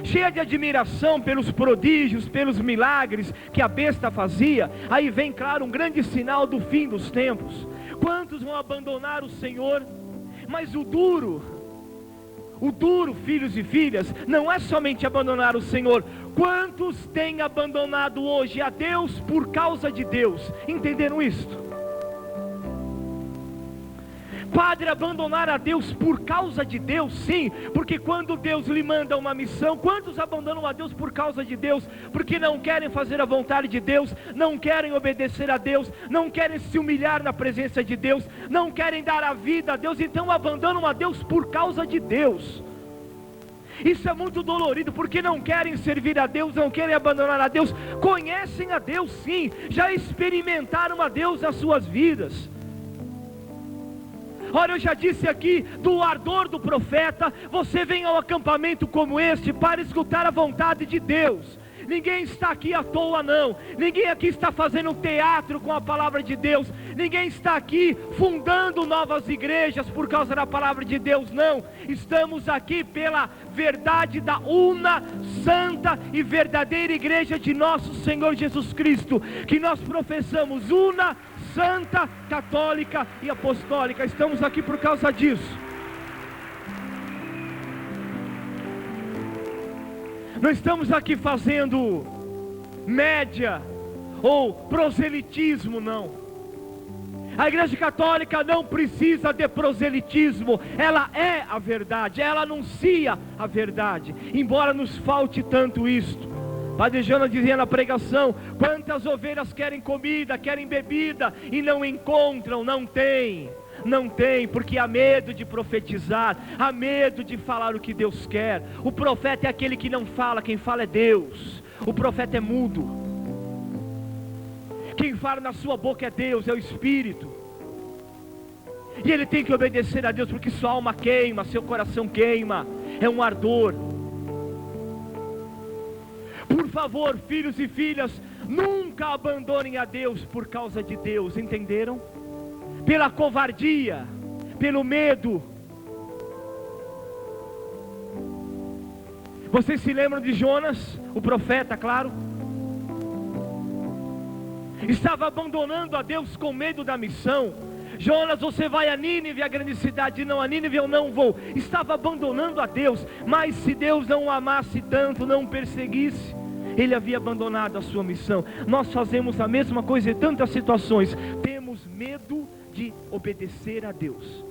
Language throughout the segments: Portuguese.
cheia de admiração pelos prodígios, pelos milagres que a besta fazia. Aí vem, claro, um grande sinal do fim dos tempos. Quantos vão abandonar o Senhor? Mas o duro, filhos e filhas, não é somente abandonar o Senhor. Quantos têm abandonado hoje a Deus por causa de Deus? Entenderam isto? Padre, abandonar a Deus por causa de Deus? Sim, porque quando Deus lhe manda uma missão, quantos abandonam a Deus por causa de Deus? Porque não querem fazer a vontade de Deus, não querem obedecer a Deus, não querem se humilhar na presença de Deus, não querem dar a vida a Deus, então abandonam a Deus por causa de Deus. Isso é muito dolorido, porque não querem servir a Deus, não querem abandonar a Deus, conhecem a Deus sim, já experimentaram a Deus nas suas vidas. Olha, eu já disse aqui do ardor do profeta. Você vem ao acampamento como este para escutar a vontade de Deus. Ninguém está aqui à toa não. Ninguém aqui está fazendo teatro com a palavra de Deus. Ninguém está aqui fundando novas igrejas por causa da palavra de Deus, não. Estamos aqui pela verdade da una, santa e verdadeira igreja de nosso Senhor Jesus Cristo, que nós professamos una, santa, católica e apostólica. Estamos aqui por causa disso. Não estamos aqui fazendo média ou proselitismo, não. A igreja católica não precisa de proselitismo. Ela é a verdade, ela anuncia a verdade, embora nos falte tanto isto. Padre Jonas dizia na pregação: quantas ovelhas querem comida, querem bebida e não encontram? Não tem, porque há medo de profetizar, há medo de falar o que Deus quer. O profeta é aquele que não fala, quem fala é Deus. O profeta é mudo. Quem fala na sua boca é Deus, é o Espírito. E ele tem que obedecer a Deus, porque sua alma queima, seu coração queima, é um ardor. Por favor, filhos e filhas, nunca abandonem a Deus por causa de Deus, entenderam? Pela covardia, pelo medo. Vocês se lembram de Jonas, o profeta, claro? Estava abandonando a Deus com medo da missão. Jonas, você vai a Nínive, a grande cidade. Não, a Nínive eu não vou. Estava abandonando a Deus. Mas se Deus não o amasse tanto, não o perseguisse, ele havia abandonado a sua missão. Nós fazemos a mesma coisa em tantas situações. Temos medo de obedecer a Deus.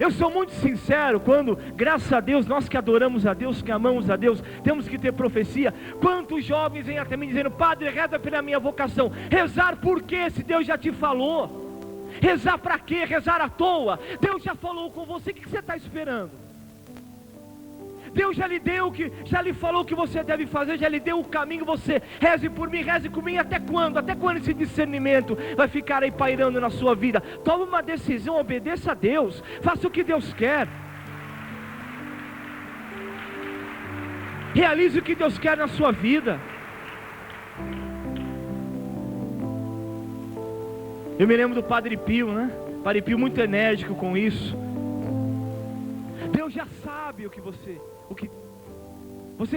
Eu sou muito sincero quando, graças a Deus, nós que adoramos a Deus, que amamos a Deus, temos que ter profecia. Quantos jovens vêm até mim dizendo: padre, reza pela minha vocação. Rezar por quê, se Deus já te falou? Rezar para quê? Rezar à toa? Deus já falou com você, o que você está esperando? Deus já lhe deu, já lhe falou o que você deve fazer, já lhe deu o caminho. Você reze por mim, reze comigo. Até quando? Até quando esse discernimento vai ficar aí pairando na sua vida? Tome uma decisão, obedeça a Deus, faça o que Deus quer, realize o que Deus quer na sua vida. Eu me lembro do Padre Pio, né? Padre Pio muito enérgico com isso. Deus já sabe o que você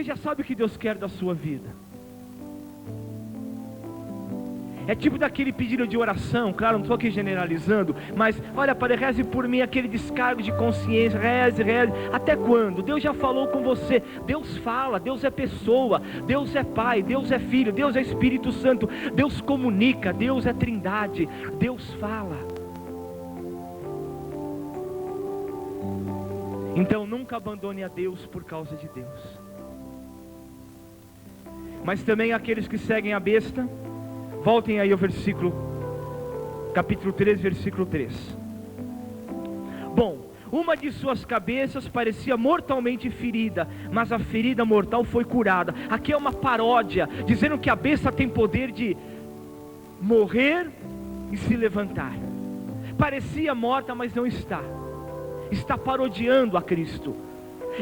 já sabe o que Deus quer da sua vida. É tipo daquele pedido de oração, claro, não estou aqui generalizando, mas olha, Padre, reze por mim, aquele descargo de consciência, reze. Até quando? Deus já falou com você. Deus fala, Deus é pessoa, Deus é Pai, Deus é Filho, Deus é Espírito Santo, Deus comunica, Deus é Trindade, Deus fala. Então nunca abandone a Deus por causa de Deus. Mas também aqueles que seguem a besta, voltem aí ao capítulo 3, versículo 3. Bom, uma de suas cabeças parecia mortalmente ferida, mas a ferida mortal foi curada. Aqui é uma paródia, dizendo que a besta tem poder de morrer e se levantar. Parecia morta, mas não está. Está parodiando a Cristo.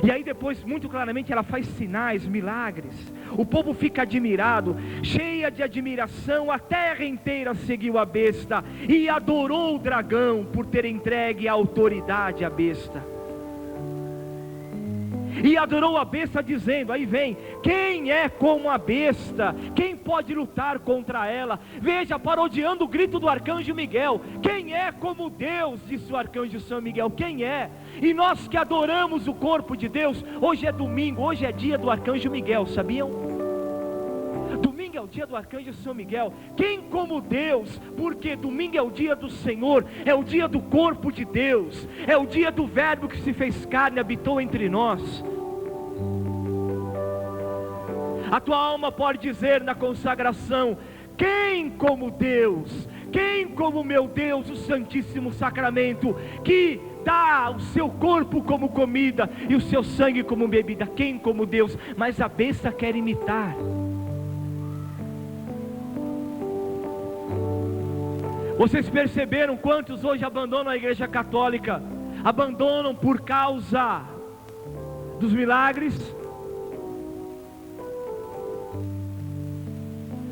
E aí depois, muito claramente, ela faz sinais, milagres. O povo fica admirado, cheia de admiração. A terra inteira seguiu a besta e adorou o dragão por ter entregue a autoridade à besta. e adorou a besta, dizendo, aí vem, quem é como a besta? Quem pode lutar contra ela? Veja, parodiando o grito do arcanjo Miguel, quem é como Deus? Disse o arcanjo São Miguel, quem é? E nós que adoramos o corpo de Deus, hoje é domingo, hoje é dia do arcanjo Miguel, sabiam? Domingo é o dia do arcanjo São Miguel. Quem como Deus? Porque domingo é o dia do Senhor, é o dia do corpo de Deus, é o dia do verbo que se fez carne e habitou entre nós. A tua alma pode dizer na consagração, quem como Deus? Quem como meu Deus, o Santíssimo Sacramento, que dá o seu corpo como comida e o seu sangue como bebida? Quem como Deus? Mas a besta quer imitar. Vocês perceberam quantos hoje abandonam a igreja católica? Abandonam por causa dos milagres,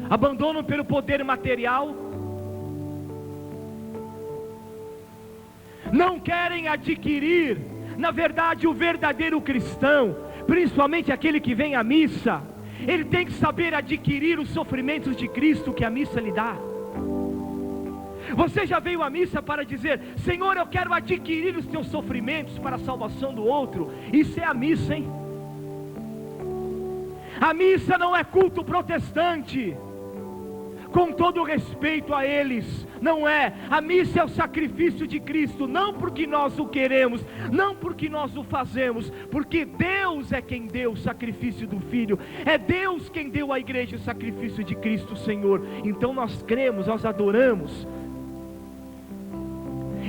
abandonam pelo poder material, não querem adquirir, na verdade, o verdadeiro cristão, principalmente aquele que vem à missa, ele tem que saber adquirir os sofrimentos de Cristo que a missa lhe dá. Você já veio à missa para dizer, Senhor, eu quero adquirir os teus sofrimentos para a salvação do outro? Isso é a missa, hein? A missa não é culto protestante, com todo respeito a eles, não é. A missa é o sacrifício de Cristo, não porque nós o queremos, não porque nós o fazemos, porque Deus é quem deu o sacrifício do Filho, é Deus quem deu à igreja o sacrifício de Cristo Senhor. Então nós cremos, nós adoramos,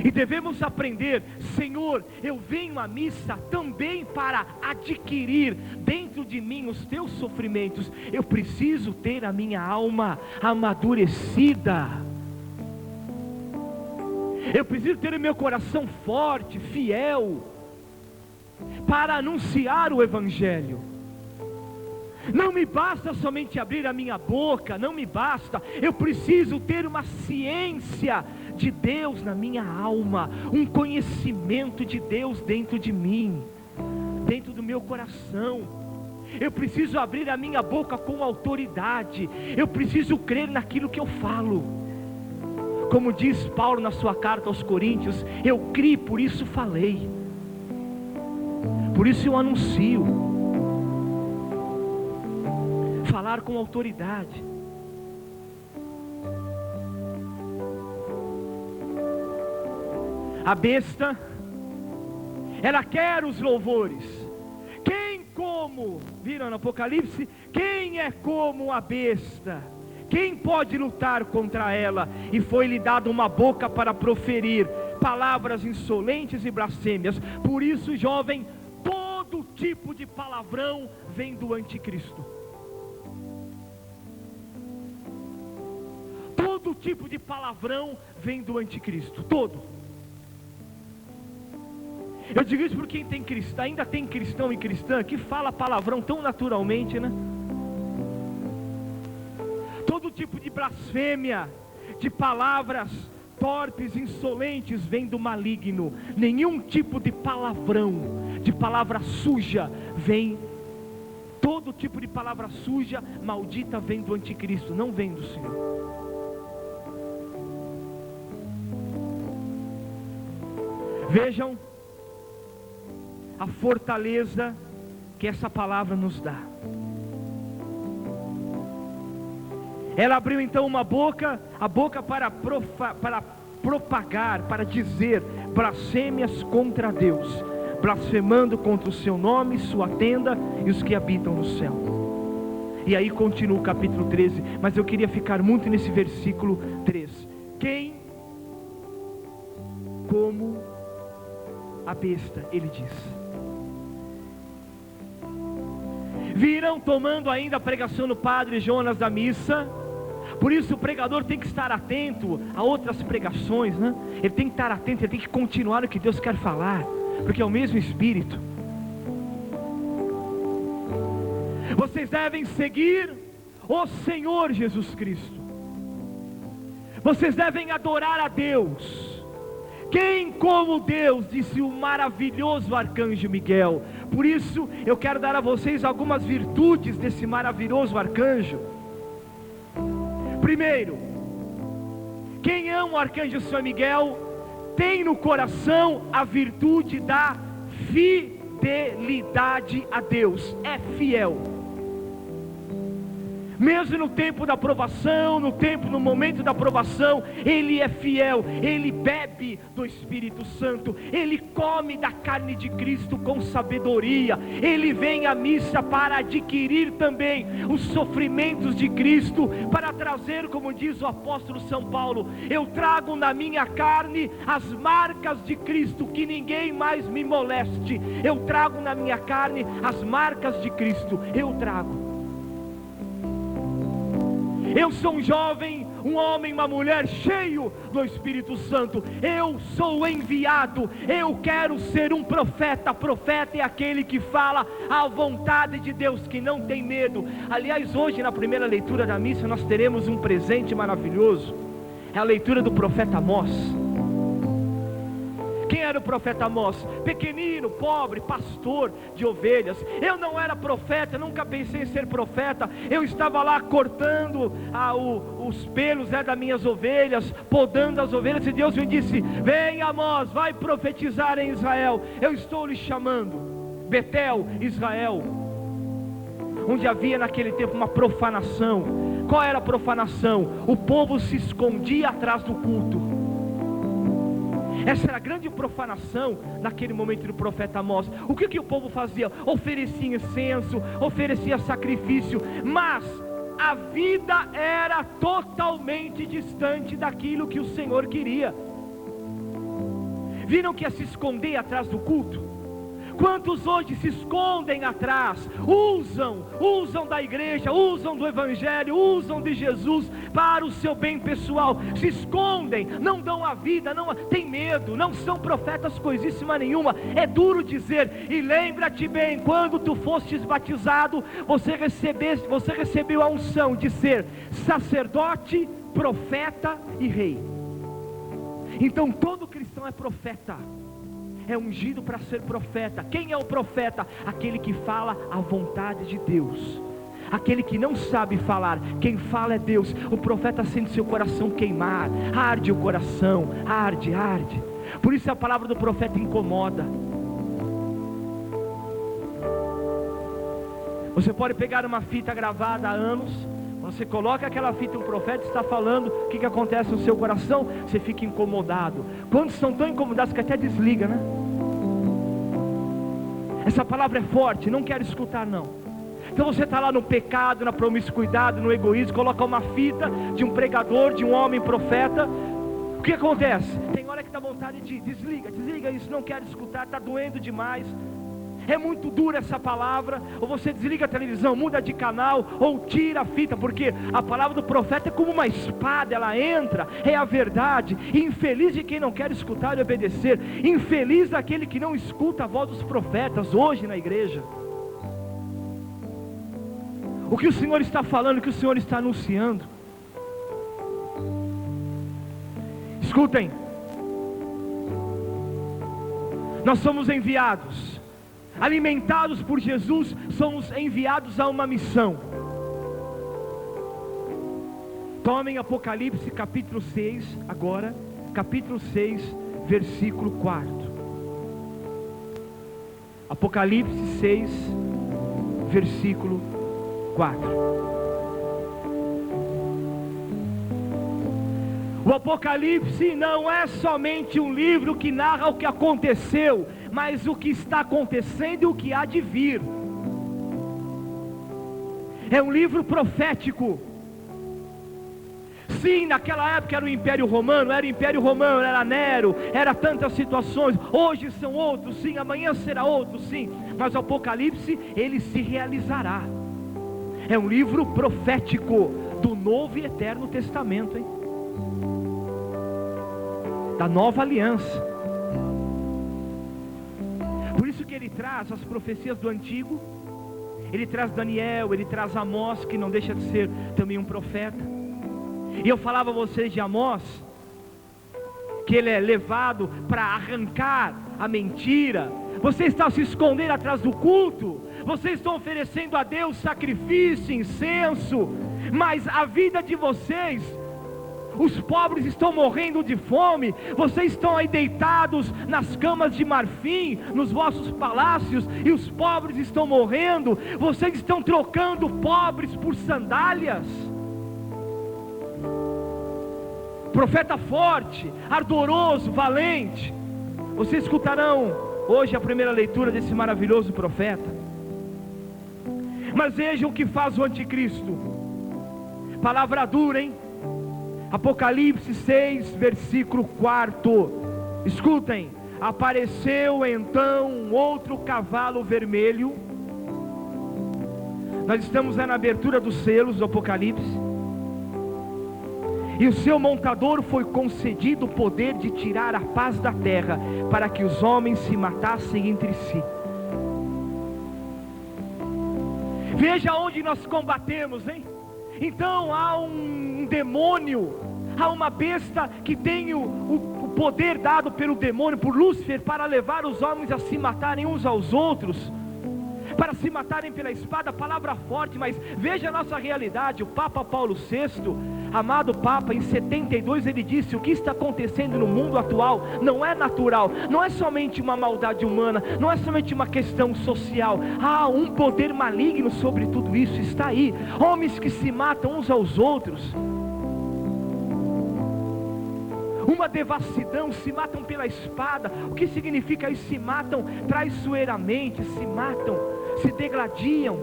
e devemos aprender, Senhor, eu venho à missa também para adquirir dentro de mim os teus sofrimentos. Eu preciso ter a minha alma amadurecida, eu preciso ter o meu coração forte, fiel, para anunciar o Evangelho. Não me basta somente abrir a minha boca, não me basta, eu preciso ter uma ciência de Deus na minha alma, um conhecimento de Deus dentro de mim, dentro do meu coração. Eu preciso abrir a minha boca com autoridade, eu preciso crer naquilo que eu falo. Como diz Paulo na sua carta aos Coríntios, eu criei, por isso falei, por isso eu anuncio. Falar com autoridade. A besta, ela quer os louvores. Quem como, viram no Apocalipse? Quem é como a besta? Quem pode lutar contra ela? E foi-lhe dada uma boca para proferir palavras insolentes e blasfêmias. Por isso, jovem, todo tipo de palavrão vem do anticristo. Todo tipo de palavrão vem do anticristo, todo. Eu digo isso porque ainda tem cristão e cristã que fala palavrão tão naturalmente, né? Todo tipo de blasfêmia, de palavras torpes, insolentes, vem do maligno. Nenhum tipo de palavrão, de palavra suja, vem. Todo tipo de palavra suja, maldita, vem do anticristo, não vem do Senhor. Vejam a fortaleza que essa palavra nos dá. Ela abriu então uma boca, a boca para propagar, para dizer blasfêmias contra Deus, blasfemando contra o seu nome, sua tenda e os que habitam no céu. E aí continua o capítulo 13, mas eu queria ficar muito nesse versículo 3. Quem como a besta, ele diz. Viram tomando ainda a pregação do padre Jonas da missa. Por isso o pregador tem que estar atento a outras pregações, né? Ele tem que estar atento, ele tem que continuar o que Deus quer falar, porque é o mesmo Espírito. Vocês devem seguir o Senhor Jesus Cristo. Vocês devem adorar a Deus. Quem como Deus, disse o maravilhoso arcanjo Miguel. Por isso eu quero dar a vocês algumas virtudes desse maravilhoso arcanjo. Primeiro, quem ama o arcanjo São Miguel tem no coração a virtude da fidelidade a Deus. É fiel. Mesmo no tempo da provação, no momento da provação, ele é fiel, ele bebe do Espírito Santo, ele come da carne de Cristo com sabedoria, ele vem à missa para adquirir também os sofrimentos de Cristo, para trazer, como diz o apóstolo São Paulo, eu trago na minha carne as marcas de Cristo, que ninguém mais me moleste, eu trago na minha carne as marcas de Cristo, eu trago. Eu sou um jovem, um homem, uma mulher cheio do Espírito Santo. Eu sou enviado. Eu quero ser um profeta. Profeta é aquele que fala a vontade de Deus, que não tem medo. Aliás, hoje na primeira leitura da missa nós teremos um presente maravilhoso. É a leitura do profeta Amós. Quem era o profeta Amós? Pequenino, pobre, pastor de ovelhas. Eu não era profeta, nunca pensei em ser profeta. Eu estava lá cortando os pelos das minhas ovelhas, podando as ovelhas, e Deus me disse: vem Amós, vai profetizar em Israel. Eu estou lhe chamando. Betel, Israel, onde havia naquele tempo uma profanação. Qual era a profanação? O povo se escondia atrás do culto. Essa era a grande profanação naquele momento do profeta Amós. O que o povo fazia? Oferecia incenso, oferecia sacrifício, mas a vida era totalmente distante daquilo que o Senhor queria. Viram que é se esconder atrás do culto? Quantos hoje se escondem atrás, usam da igreja, usam do evangelho, usam de Jesus para o seu bem pessoal, se escondem, não dão a vida, não tem medo, não são profetas coisíssima nenhuma. É duro dizer, e lembra-te bem, quando tu fostes batizado, você recebeu a unção de ser sacerdote, profeta e rei. Então todo cristão é profeta, é ungido para ser profeta. Quem é o profeta? Aquele que fala a vontade de Deus, aquele que não sabe falar, quem fala é Deus. O profeta sente seu coração queimar, arde o coração, arde. Por isso a palavra do profeta incomoda. Você pode pegar uma fita gravada há anos, você coloca aquela fita, um profeta está falando, o que acontece no seu coração? Você fica incomodado. Quantos são tão incomodados que até desliga, né? Essa palavra é forte, não quero escutar não. Então você está lá no pecado, na promiscuidade, no egoísmo, coloca uma fita de um pregador, de um homem profeta. O que acontece? Tem hora que dá vontade de desliga isso, não quero escutar, está doendo demais. É muito dura essa palavra. Ou você desliga a televisão, muda de canal, ou tira a fita, porque a palavra do profeta é como uma espada, ela entra, é a verdade. E infeliz de quem não quer escutar e obedecer, infeliz daquele que não escuta a voz dos profetas hoje na igreja. O que o Senhor está falando, o que o Senhor está anunciando? Escutem, nós somos enviados, alimentados por Jesus, somos enviados a uma missão. Tomem Apocalipse capítulo 6, agora, capítulo 6, versículo 4. Apocalipse 6, versículo 4. O Apocalipse não é somente um livro que narra o que aconteceu, mas o que está acontecendo e o que há de vir. É um livro profético. Sim, naquela época era o Império Romano, era Nero, era tantas situações. Hoje são outros, sim, amanhã será outro, sim. Mas o Apocalipse, ele se realizará. É um livro profético do Novo e Eterno Testamento, hein? Da Nova Aliança. Por isso que ele traz as profecias do Antigo, ele traz Daniel, ele traz Amós, que não deixa de ser também um profeta. E eu falava a vocês de Amós, que ele é levado para arrancar a mentira. Você está se escondendo atrás do culto. Vocês estão oferecendo a Deus sacrifício, incenso, mas a vida de vocês, os pobres estão morrendo de fome. Vocês estão aí deitados nas camas de marfim, nos vossos palácios, e os pobres estão morrendo. Vocês estão trocando pobres por sandálias. Profeta forte, ardoroso, valente. Vocês escutarão hoje a primeira leitura desse maravilhoso profeta. Mas vejam o que faz o anticristo. Palavra dura, hein? Apocalipse 6, versículo 4. Escutem. Apareceu então um outro cavalo vermelho. Nós estamos na abertura dos selos do Apocalipse. E o seu montador foi concedido o poder de tirar a paz da terra, para que os homens se matassem entre si. Veja onde nós combatemos, hein? Então há um demônio, há uma besta que tem o poder dado pelo demônio, por Lúcifer, para levar os homens a se matarem uns aos outros, para se matarem pela espada. Palavra forte, mas veja a nossa realidade. O Papa Paulo VI, amado Papa, em 72 ele disse: o que está acontecendo no mundo atual não é natural, não é somente uma maldade humana, não é somente uma questão social. Há um poder maligno sobre tudo isso, está aí. Homens que se matam uns aos outros, uma devassidão, se matam pela espada. O que significa isso? Se matam traiçoeiramente, se matam, se degladiam,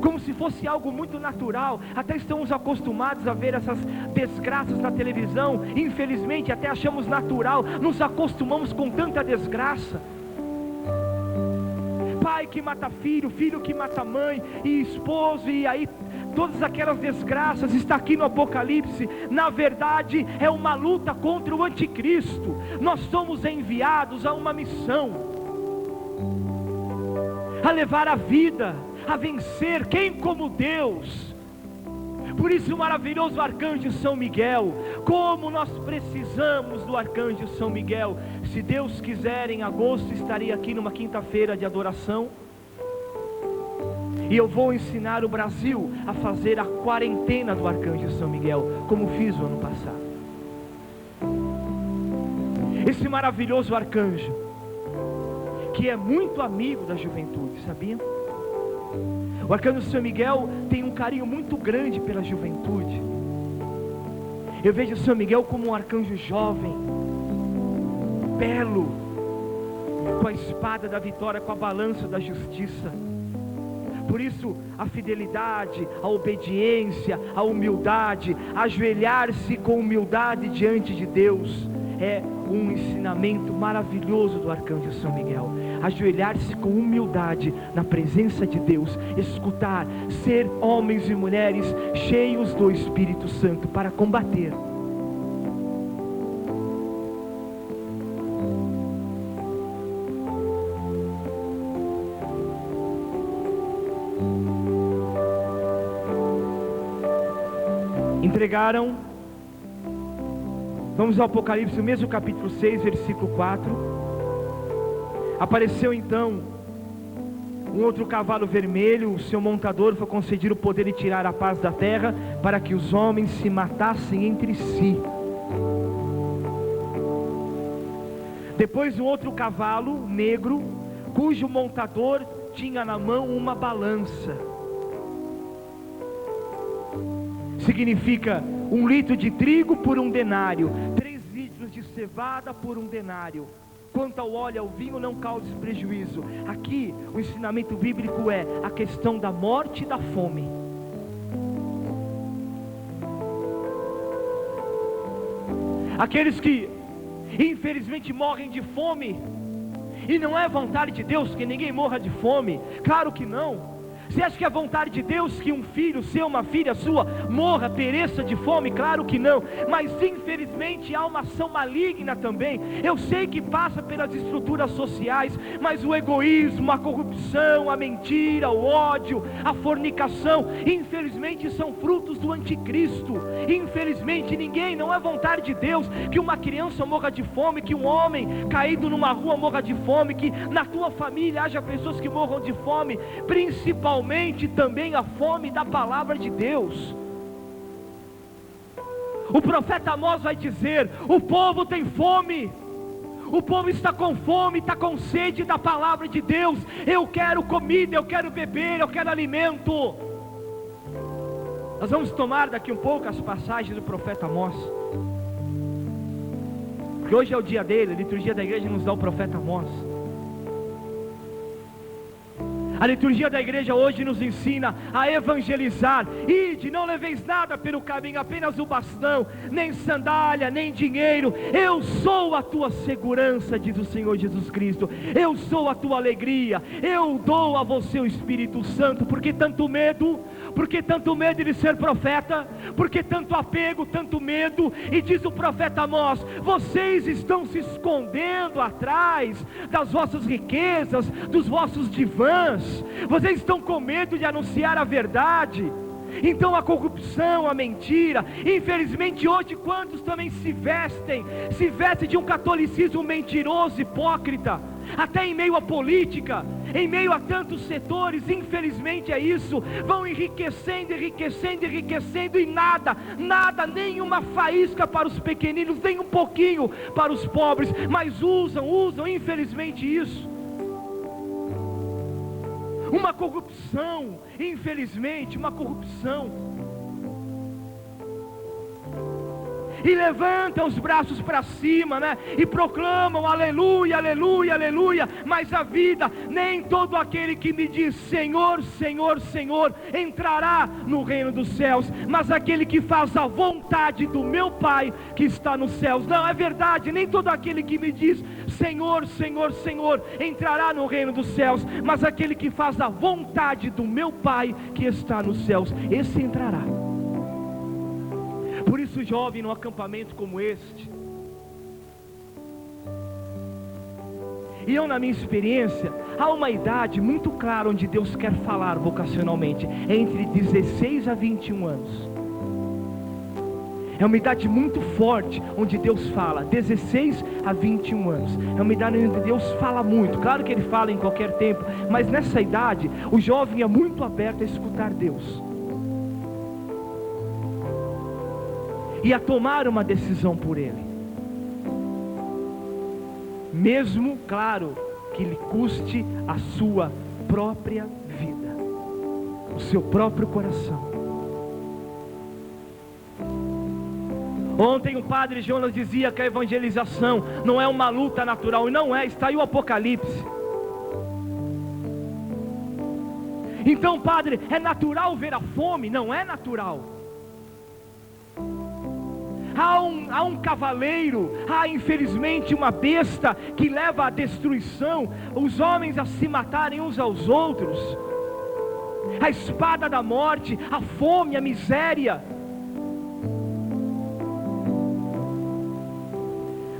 como se fosse algo muito natural. Até estamos acostumados a ver essas desgraças na televisão, infelizmente até achamos natural, nos acostumamos com tanta desgraça. Pai que mata filho, filho que mata mãe, e esposo, e aí todas aquelas desgraças. Está aqui no Apocalipse. Na verdade é uma luta contra o anticristo. Nós somos enviados a uma missão, a levar a vida, a vencer. Quem como Deus? Por isso o maravilhoso arcanjo São Miguel. Como nós precisamos do arcanjo São Miguel. Se Deus quiser, em agosto estarei aqui numa quinta-feira de adoração, e eu vou ensinar o Brasil a fazer a quarentena do arcanjo São Miguel, como fiz o ano passado. Esse maravilhoso arcanjo, que é muito amigo da juventude, sabia? O arcanjo São Miguel tem um carinho muito grande pela juventude. Eu vejo São Miguel como um arcanjo jovem, belo, com a espada da vitória, com a balança da justiça. Por isso a fidelidade, a obediência, a humildade, ajoelhar-se com humildade diante de Deus, é um ensinamento maravilhoso do arcanjo São Miguel. Ajoelhar-se com humildade na presença de Deus, escutar, ser homens e mulheres cheios do Espírito Santo para combater. Entregaram. Vamos ao Apocalipse, o mesmo capítulo 6, versículo 4. Apareceu então um outro cavalo vermelho, o seu montador foi concedido o poder de tirar a paz da terra, para que os homens se matassem entre si. Depois um outro cavalo negro, cujo montador tinha na mão uma balança. Significa 1 litro de trigo por 1 denário, 3 litros de cevada por 1 denário. Quanto ao óleo e ao vinho, não causes prejuízo. Aqui o ensinamento bíblico é a questão da morte e da fome. Aqueles que infelizmente morrem de fome, e não é vontade de Deus que ninguém morra de fome, claro que não. Você acha que é vontade de Deus que um filho seu, uma filha sua, morra, pereça de fome? Claro que não, mas infelizmente há uma ação maligna também. Eu sei que passa pelas estruturas sociais, mas o egoísmo, a corrupção, a mentira, o ódio, a fornicação, infelizmente são frutos do anticristo. Infelizmente não é vontade de Deus que uma criança morra de fome, que um homem caído numa rua morra de fome, que na tua família haja pessoas que morram de fome, principalmente também a fome da palavra de Deus. O profeta Amós vai dizer: o povo tem fome, o povo está com fome, está com sede da palavra de Deus. Eu quero comida, eu quero beber, eu quero alimento. Nós vamos tomar daqui um pouco as passagens do profeta Amós, porque hoje é o dia dele. A liturgia da igreja nos dá o profeta Amós. A liturgia da igreja hoje nos ensina a evangelizar. Ide, não leveis nada pelo caminho, apenas o bastão, nem sandália, nem dinheiro. Eu sou a tua segurança, diz o Senhor Jesus Cristo. Eu sou a tua alegria. Eu dou a você o Espírito Santo. Por que tanto medo? Por que tanto medo de ser profeta? Por que tanto apego, tanto medo? E diz o profeta Amós: vocês estão se escondendo atrás das vossas riquezas, dos vossos divãs. Vocês estão com medo de anunciar a verdade. Então a corrupção, a mentira, infelizmente hoje quantos também se vestem de um catolicismo mentiroso, hipócrita, até em meio à política, em meio a tantos setores, infelizmente é isso, vão enriquecendo e nada, nenhuma faísca para os pequeninos, nem um pouquinho para os pobres, mas usam infelizmente isso. Uma corrupção, infelizmente, uma corrupção. E levantam os braços para cima, né? E proclamam aleluia, aleluia, aleluia. Mas a vida, nem todo aquele que me diz Senhor, Senhor, Senhor, entrará no reino dos céus, mas aquele que faz a vontade do meu Pai que está nos céus. Não, é verdade, nem todo aquele que me diz Senhor, Senhor, Senhor, entrará no reino dos céus, mas aquele que faz a vontade do meu Pai que está nos céus, esse entrará. Por isso, jovem, num acampamento como este, e eu na minha experiência, há uma idade muito clara onde Deus quer falar vocacionalmente, é entre 16 a 21 anos. É uma idade muito forte onde Deus fala, 16 a 21 anos. É uma idade onde Deus fala muito. Claro que Ele fala em qualquer tempo, mas nessa idade o jovem é muito aberto a escutar Deus e a tomar uma decisão por Ele, mesmo, claro, que lhe custe a sua própria vida, o seu próprio coração. Ontem o padre Jonas dizia que a evangelização não é uma luta natural, e não é, está aí o Apocalipse. Então, padre, é natural ver a fome? Não é natural. Há um cavaleiro, há infelizmente uma besta que leva à destruição, os homens a se matarem uns aos outros, a espada da morte, a fome, a miséria.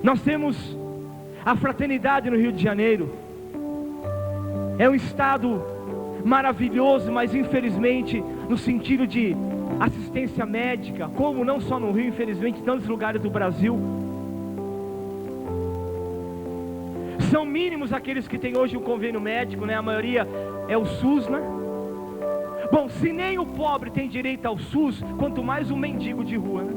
Nós temos a fraternidade no Rio de Janeiro, é um estado maravilhoso, mas infelizmente no sentido de assistência médica, como não só no Rio, infelizmente em tantos lugares do Brasil, são mínimos aqueles que têm hoje o convênio médico, né? A maioria é o SUS, né? Bom, se nem o pobre tem direito ao SUS, quanto mais um mendigo de rua, né?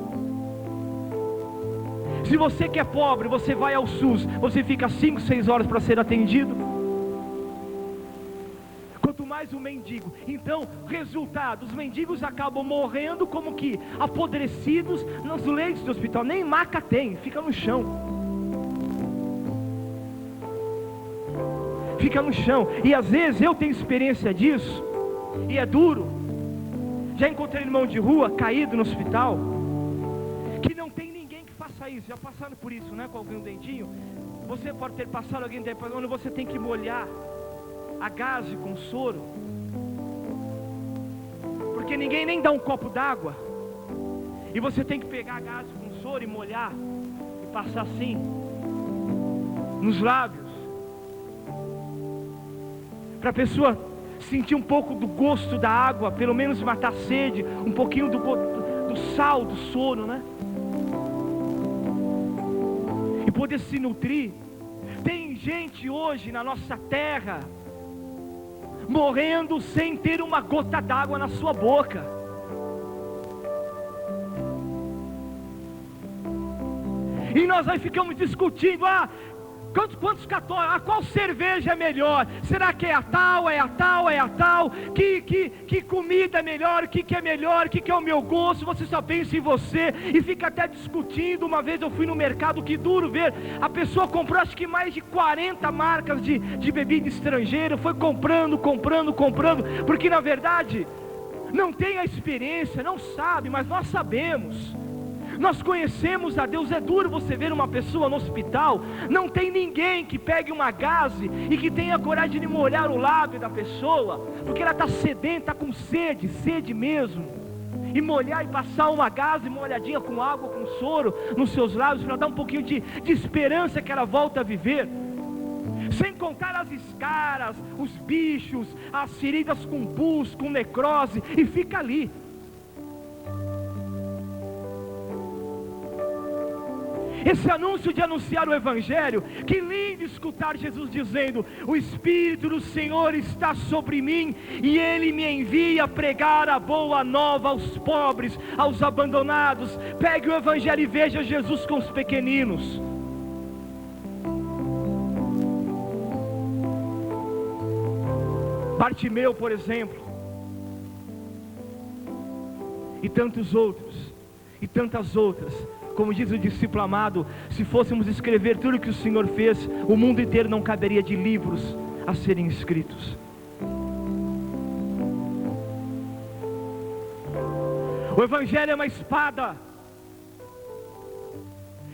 Se você que é pobre, você vai ao SUS, você fica 5, 6 horas para ser atendido, mais um mendigo. Então, resultado, os mendigos acabam morrendo como que apodrecidos nos leitos do hospital, nem maca tem, fica no chão. Fica no chão. E às vezes eu tenho experiência disso, e é duro. Já encontrei irmão de rua caído no hospital, que não tem ninguém que faça isso. Já passaram por isso, né? Com alguém um dentinho. Você pode ter passado alguém onde você tem que molhar a gaze com soro. porque ninguém nem dá um copo d'água, e você tem que pegar a gaze com soro e molhar, e passar assim, nos lábios, para a pessoa sentir um pouco do gosto da água, pelo menos matar a sede, um pouquinho do sal, do soro, né? E poder se nutrir. Tem gente hoje na nossa terra morrendo sem ter uma gota d'água na sua boca. E nós aí ficamos discutindo, quantos católicos, qual cerveja é melhor? Será que é a tal, é a tal, é a tal? Que comida é melhor? O que é melhor? O que é o meu gosto? Você só pensa em você e fica até discutindo. Uma vez eu fui no mercado, que duro ver, a pessoa comprou acho que mais de 40 marcas de bebida estrangeira, foi comprando, porque na verdade não tem a experiência, não sabe, mas nós sabemos. Nós conhecemos a Deus. É duro você ver uma pessoa no hospital, não tem ninguém que pegue uma gaze e que tenha coragem de molhar o lábio da pessoa, porque ela está sedenta, está com sede mesmo, e molhar e passar uma gaze molhadinha com água, com soro nos seus lábios, para dar um pouquinho de esperança que ela volta a viver. Sem contar as escaras, os bichos, as feridas com pus, com necrose, e fica ali. Esse anúncio de anunciar o Evangelho, que lindo escutar Jesus dizendo: o Espírito do Senhor está sobre mim, e Ele me envia a pregar a boa nova aos pobres, aos abandonados. Pegue o Evangelho e veja Jesus com os pequeninos. Bartimeu, por exemplo, e tantos outros, e tantas outras. Como diz o discípulo amado, se fôssemos escrever tudo o que o Senhor fez, o mundo inteiro não caberia de livros a serem escritos. O Evangelho é uma espada.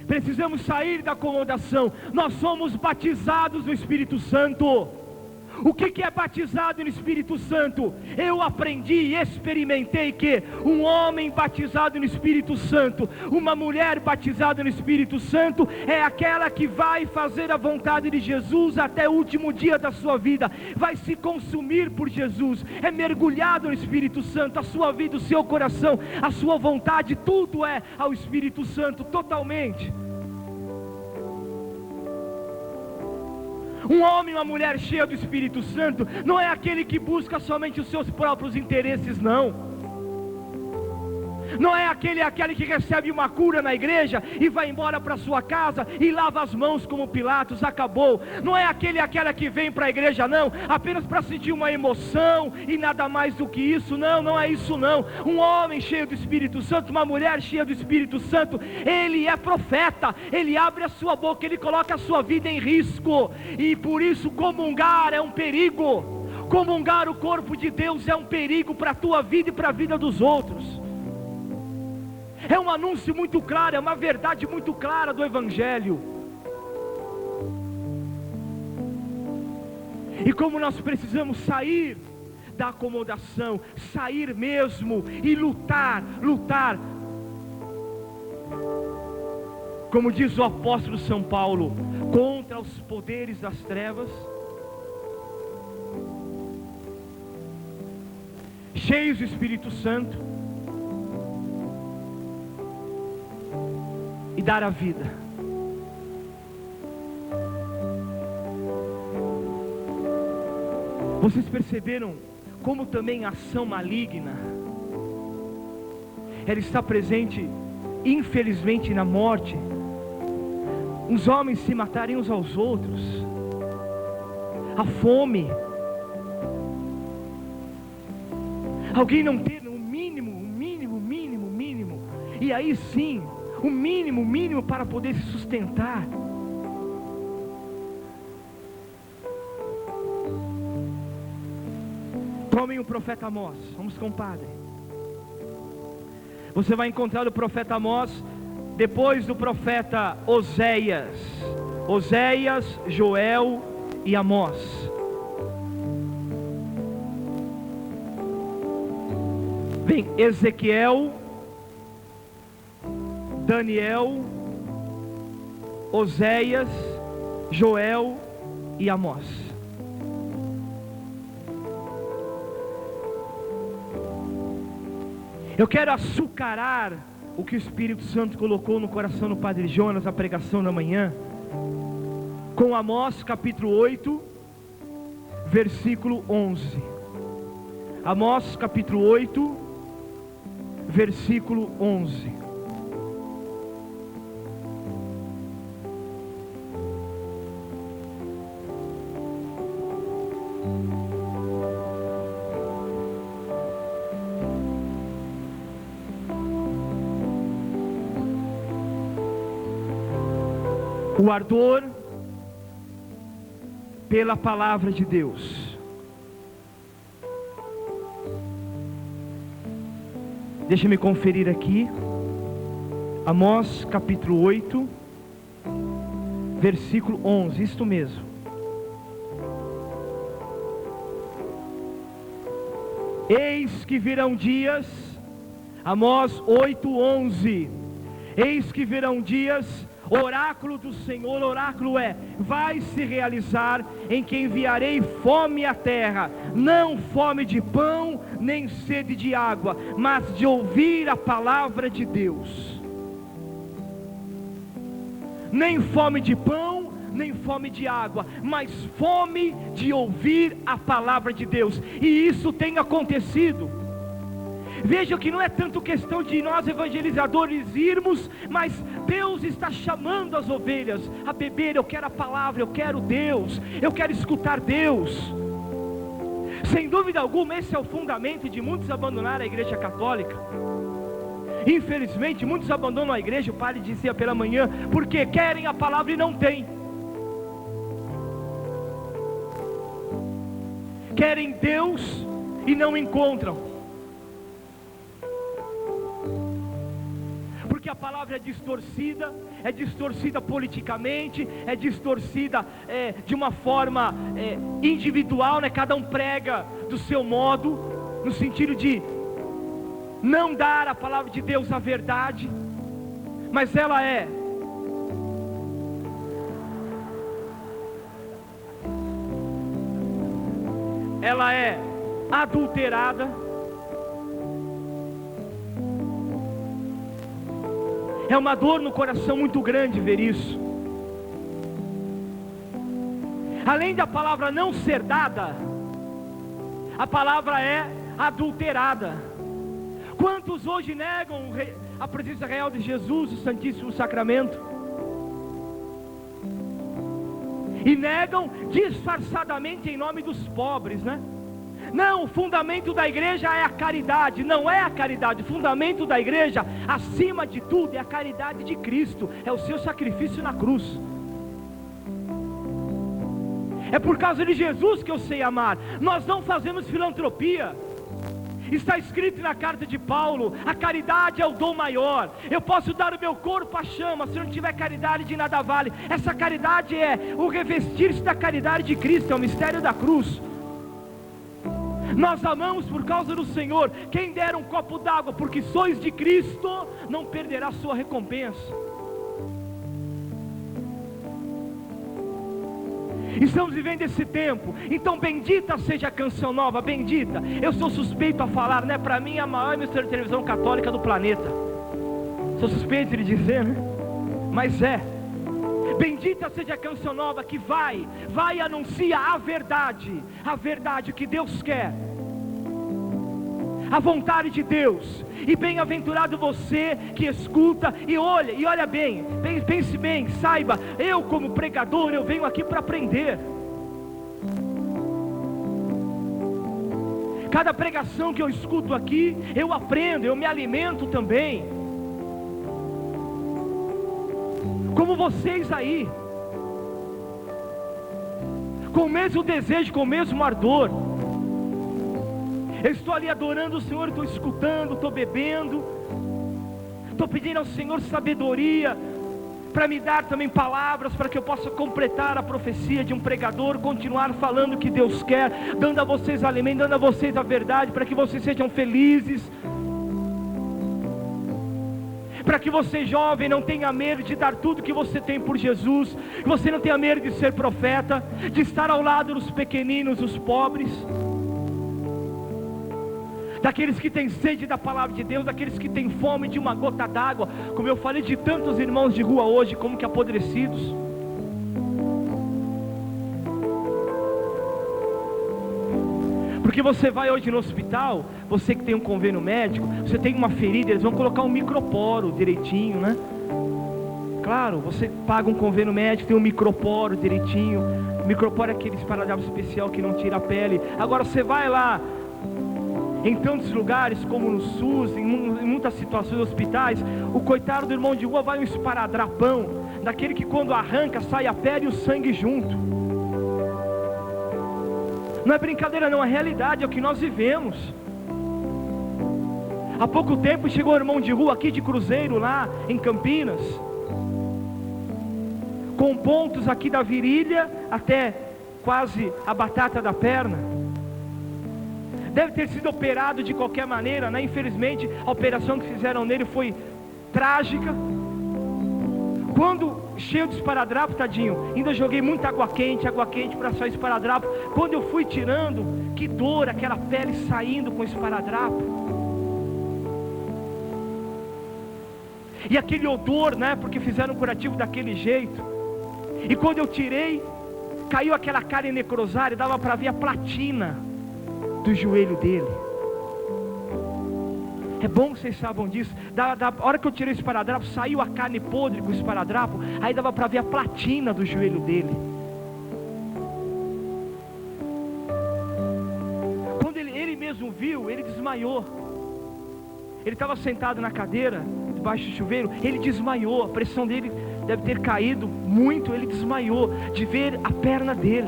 Precisamos sair da acomodação. Nós somos batizados no Espírito Santo. O que é batizado no Espírito Santo? Eu aprendi e experimentei que um homem batizado no Espírito Santo, uma mulher batizada no Espírito Santo, é aquela que vai fazer a vontade de Jesus até o último dia da sua vida, vai se consumir por Jesus, é mergulhado no Espírito Santo, a sua vida, o seu coração, a sua vontade, tudo é ao Espírito Santo, totalmente. Um homem e uma mulher cheia do Espírito Santo não é aquele que busca somente os seus próprios interesses, não. Não é aquele que recebe uma cura na igreja e vai embora para sua casa e lava as mãos como Pilatos, acabou. Não é aquela que vem para a igreja, não, apenas para sentir uma emoção e nada mais do que isso. Não é isso não. Um homem cheio do Espírito Santo, uma mulher cheia do Espírito Santo, ele é profeta, ele abre a sua boca, ele coloca a sua vida em risco. E por isso comungar é um perigo. Comungar o corpo de Deus é um perigo para a tua vida e para a vida dos outros. É um anúncio muito claro, é uma verdade muito clara do Evangelho. E como nós precisamos sair da acomodação, sair mesmo e lutar. Como diz o apóstolo São Paulo, contra os poderes das trevas, cheios do Espírito Santo, e dar a vida. Vocês perceberam como também a ação maligna, ela está presente, infelizmente, na morte. Os homens se matarem uns aos outros, a fome, alguém não ter o mínimo, e aí sim, o mínimo para poder se sustentar. Tomem o profeta Amós. Vamos, compadre. Você vai encontrar o profeta Amós depois do profeta Oséias, Joel e Amós. Bem, Ezequiel, Daniel, Oséias, Joel e Amós. Eu quero açucarar o que o Espírito Santo colocou no coração do Padre Jonas, a pregação da manhã, com Amós capítulo 8, versículo 11. Amós capítulo 8, versículo 11. O ardor pela palavra de Deus. Deixa-me conferir aqui. Amós capítulo 8, versículo 11, isto mesmo. Eis que virão dias, Amós 8, 11. Eis que virão dias, oráculo do Senhor, oráculo vai se realizar, em que enviarei fome à terra, não fome de pão, nem sede de água, mas de ouvir a palavra de Deus. Nem fome de pão, nem fome de água, mas fome de ouvir a palavra de Deus, e isso tem acontecido. Veja que não é tanto questão de nós evangelizadores irmos, mas Deus está chamando as ovelhas a beber. Eu quero a palavra, eu quero Deus, eu quero escutar Deus. Sem dúvida alguma, esse é o fundamento de muitos abandonar a igreja católica. Infelizmente, muitos abandonam a igreja, o padre dizia pela manhã, porque querem a palavra e não têm. Querem Deus e não encontram. Porque a palavra é distorcida politicamente, é distorcida de uma forma individual, né? Cada um prega do seu modo, no sentido de não dar a palavra de Deus a verdade, mas ela é adulterada. É uma dor no coração muito grande ver isso. Além da palavra não ser dada, a palavra é adulterada. Quantos hoje negam a presença real de Jesus, o Santíssimo Sacramento? E negam disfarçadamente em nome dos pobres, né? Não, o fundamento da igreja é a caridade. Não é a caridade, o fundamento da igreja, acima de tudo, é a caridade de Cristo, é o seu sacrifício na cruz. É por causa de Jesus que eu sei amar. Nós não fazemos filantropia. Está escrito na carta de Paulo, a caridade é o dom maior. Eu posso dar o meu corpo à chama, se eu não tiver caridade de nada vale. Essa caridade é o revestir-se da caridade de Cristo, é o mistério da cruz. Nós amamos por causa do Senhor. Quem der um copo d'água porque sois de Cristo, não perderá sua recompensa. Estamos vivendo esse tempo. Então bendita seja a Canção Nova, bendita. Eu sou suspeito a falar, né? Para mim é a maior emissora de televisão católica do planeta. Sou suspeito de dizer, né? Mas bendita seja a Canção Nova que vai anunciar a verdade, o que Deus quer, a vontade de Deus. E bem-aventurado você que escuta e olha bem, pense bem, saiba, eu como pregador, eu venho aqui para aprender. Cada pregação que eu escuto aqui, eu aprendo, eu me alimento também. Como vocês aí, com o mesmo desejo, com o mesmo ardor. Eu estou ali adorando o Senhor, estou escutando, estou bebendo, estou pedindo ao Senhor sabedoria, para me dar também palavras, para que eu possa completar a profecia de um pregador, continuar falando o que Deus quer, dando a vocês alimento, dando a vocês a verdade, para que vocês sejam felizes. para que você, jovem, não tenha medo de dar tudo que você tem por Jesus, que você não tenha medo de ser profeta, de estar ao lado dos pequeninos, dos pobres, daqueles que têm sede da palavra de Deus, daqueles que têm fome de uma gota d'água, como eu falei de tantos irmãos de rua hoje, como que apodrecidos. Porque você vai hoje no hospital, você que tem um convênio médico, você tem uma ferida, eles vão colocar um microporo direitinho, né? Claro, você paga um convênio médico, tem um microporo direitinho. O microporo é aquele esparadrapo especial que não tira a pele. Agora você vai lá, em tantos lugares como no SUS, em muitas situações, hospitais, o coitado do irmão de rua vai um esparadrapão, daquele que quando arranca, sai a pele e o sangue junto. Não é brincadeira não, é realidade, é o que nós vivemos. Há pouco tempo chegou o irmão de rua aqui de Cruzeiro, lá em Campinas, com pontos aqui da virilha até quase a batata da perna. Deve ter sido operado de qualquer maneira, né? Infelizmente a operação que fizeram nele foi trágica. Quando cheio de esparadrapo, tadinho, ainda joguei muita água quente para sair esparadrapo. Quando eu fui tirando, que dor, aquela pele saindo com esparadrapo. E aquele odor, né? Porque fizeram um curativo daquele jeito. E quando eu tirei, caiu aquela carne necrosada e dava para ver a platina do joelho dele. É bom que vocês saibam disso. Da hora que eu tirei o esparadrapo, saiu a carne podre com o esparadrapo, aí dava para ver a platina do joelho dele. Quando ele mesmo viu, ele desmaiou. Ele estava sentado na cadeira, debaixo do chuveiro, ele desmaiou. A pressão dele deve ter caído muito, ele desmaiou de ver a perna dele.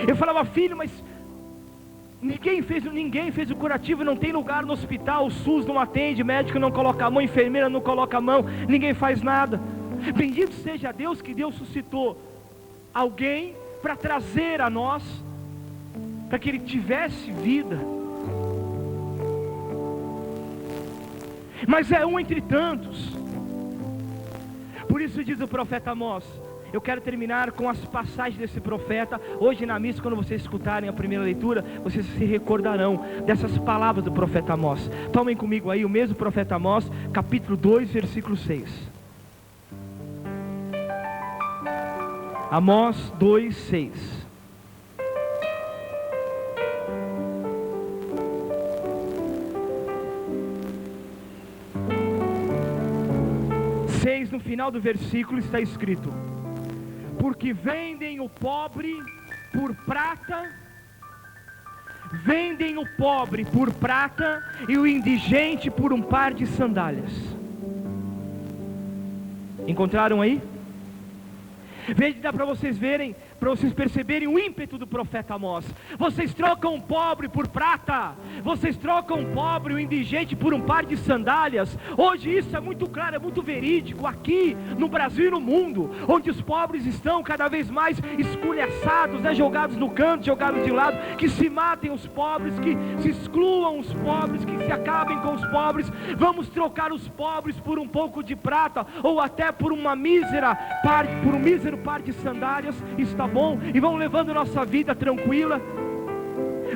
Eu falava, filho, mas ninguém fez o curativo, não tem lugar no hospital, o SUS não atende, médico não coloca a mão, enfermeira não coloca a mão, ninguém faz nada. Bendito seja Deus que Deus suscitou alguém para trazer a nós, para que ele tivesse vida. Mas é um entre tantos. Por isso diz o profeta Amós. Eu quero terminar com as passagens desse profeta. Hoje na missa, quando vocês escutarem a primeira leitura, vocês se recordarão dessas palavras do profeta Amós. Tomem comigo aí o mesmo profeta Amós, capítulo 2, versículo 6. Amós 2, 6. No final do versículo está escrito: porque vendem o pobre por prata, e o indigente por um par de sandálias. Encontraram aí? Veja, dá para vocês verem, para vocês perceberem o ímpeto do profeta Amós. Vocês trocam o pobre por prata, vocês trocam o pobre, o indigente por um par de sandálias. Hoje isso é muito claro, é muito verídico, aqui no Brasil e no mundo, onde os pobres estão cada vez mais esculhaçados, né? Jogados no canto, jogados de lado, que se matem os pobres, que se excluam os pobres, que se acabem com os pobres. Vamos trocar os pobres por um pouco de prata, ou até por um mísero par de sandálias, está bom? E vão levando nossa vida tranquila.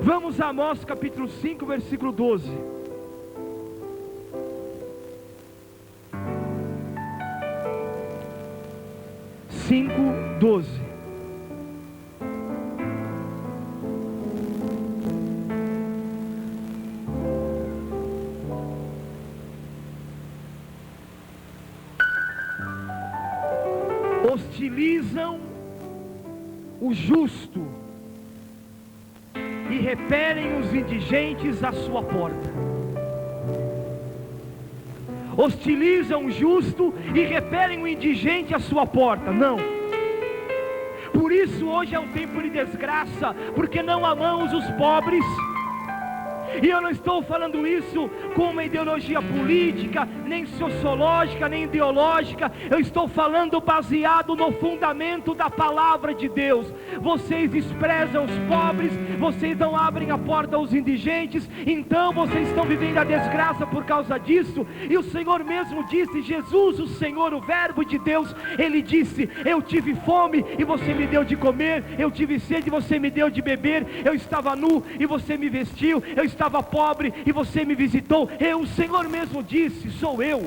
Vamos a Amós capítulo 5, versículo 12. Hostilizam o justo e repelem os indigentes à sua porta. Hostilizam o justo e repelem o indigente à sua porta. Não. Por isso hoje é um tempo de desgraça, porque não amamos os pobres. E eu não estou falando isso com uma ideologia política, nem sociológica, nem ideológica. Eu estou falando baseado no fundamento da palavra de Deus. Vocês desprezam os pobres, vocês não abrem a porta aos indigentes, então vocês estão vivendo a desgraça por causa disso. E o Senhor mesmo disse, Jesus, o Senhor, o verbo de Deus, Ele disse: eu tive fome e você me deu de comer, eu tive sede e você me deu de beber, eu estava nu e você me vestiu, eu estava pobre e você me visitou. O Senhor mesmo disse, sou eu.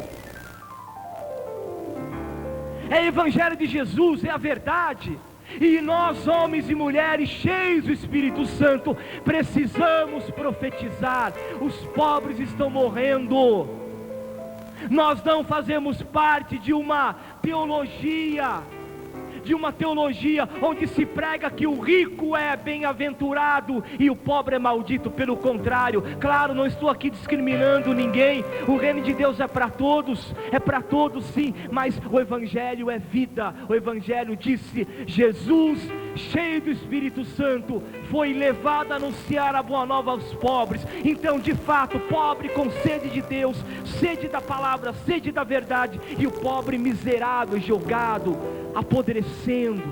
É o Evangelho de Jesus, é a verdade. E nós, homens e mulheres cheios do Espírito Santo, precisamos profetizar. Os pobres estão morrendo. Nós não fazemos parte de uma teologia onde se prega que o rico é bem-aventurado e o pobre é maldito. Pelo contrário, claro, não estou aqui discriminando ninguém. O reino de Deus é para todos sim, mas o Evangelho é vida. O Evangelho disse: Jesus, cheio do Espírito Santo, foi levado a anunciar a boa nova aos pobres. Então, de fato, pobre com sede de Deus, sede da palavra, sede da verdade, e o pobre miserável, jogado, apodrecendo,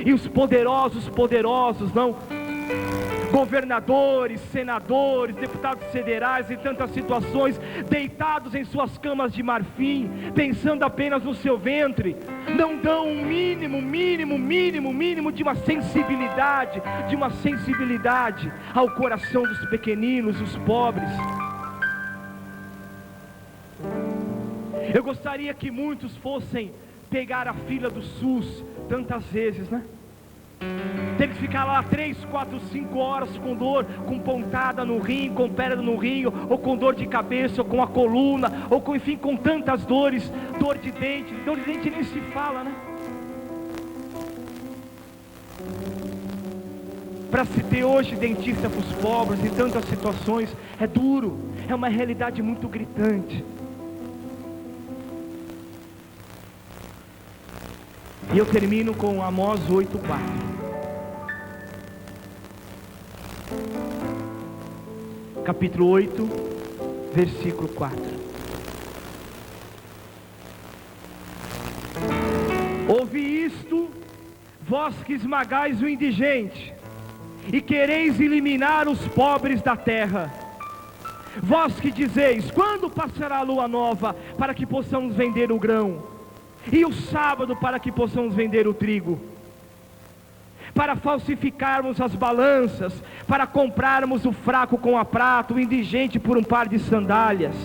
e os poderosos, não, governadores, senadores, deputados federais, em tantas situações, deitados em suas camas de marfim, pensando apenas no seu ventre, não dão um mínimo de uma sensibilidade ao coração dos pequeninos, dos pobres. Eu gostaria que muitos fossem pegar a fila do SUS tantas vezes, né? Tem que ficar lá 3, 4, 5 horas com dor, com pontada no rim, com pedra no rim, ou com dor de cabeça, ou com a coluna, ou com, enfim, com tantas dores. Dor de dente nem se fala, né? Para se ter hoje dentista para os pobres em tantas situações, é duro, é uma realidade muito gritante. E eu termino com Amós 8:4. Capítulo 8, versículo 4. Ouvi isto, vós que esmagais o indigente, e quereis eliminar os pobres da terra. Vós que dizeis: quando passará a lua nova, para que possamos vender o grão? E o sábado, para que possamos vender o trigo? Para falsificarmos as balanças, para comprarmos o fraco com a prata, o indigente por um par de sandálias?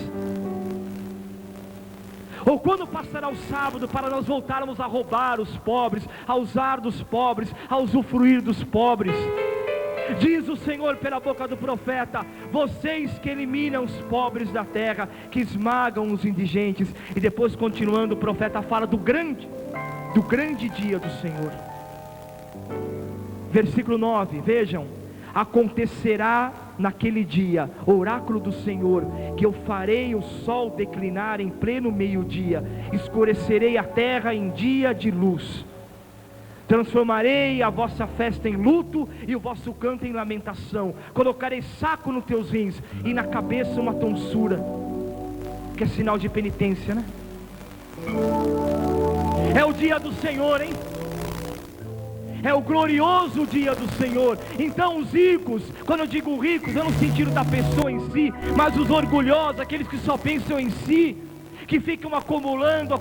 Ou quando passará o sábado, para nós voltarmos a roubar os pobres, a usar dos pobres, a usufruir dos pobres? Diz o Senhor pela boca do profeta: vocês que eliminam os pobres da terra, que esmagam os indigentes. E depois, continuando, o profeta fala do grande dia do Senhor. Versículo 9, vejam: acontecerá naquele dia, oráculo do Senhor, que eu farei o sol declinar em pleno meio-dia, escurecerei a terra em dia de luz, transformarei a vossa festa em luto e o vosso canto em lamentação, colocarei saco nos teus rins e na cabeça uma tonsura, que é sinal de penitência, né? É o dia do Senhor, hein? É o glorioso dia do Senhor. Então os ricos, quando eu digo ricos, eu não sentido da pessoa em si, mas os orgulhosos, aqueles que só pensam em si, que ficam acumulando,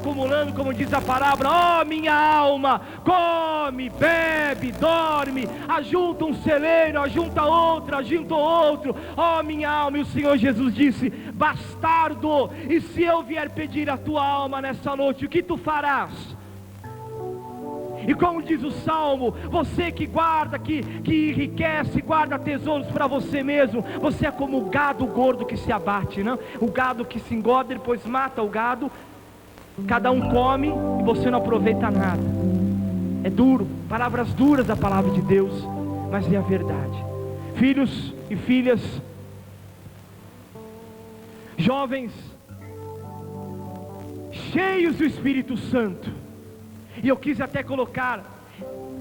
como diz a palavra: minha alma, come, bebe, dorme, ajunta um celeiro, ajunta outro, minha alma. E o Senhor Jesus disse: bastardo, e se eu vier pedir a tua alma nessa noite, o que tu farás? E como diz o Salmo, você que guarda, que enriquece, guarda tesouros para você mesmo, você é como o gado gordo que se abate, não? O gado que se engorda, depois mata o gado, cada um come e você não aproveita nada. É duro, palavras duras da palavra de Deus, mas é a verdade. Filhos e filhas, jovens, cheios do Espírito Santo. E eu quis até colocar: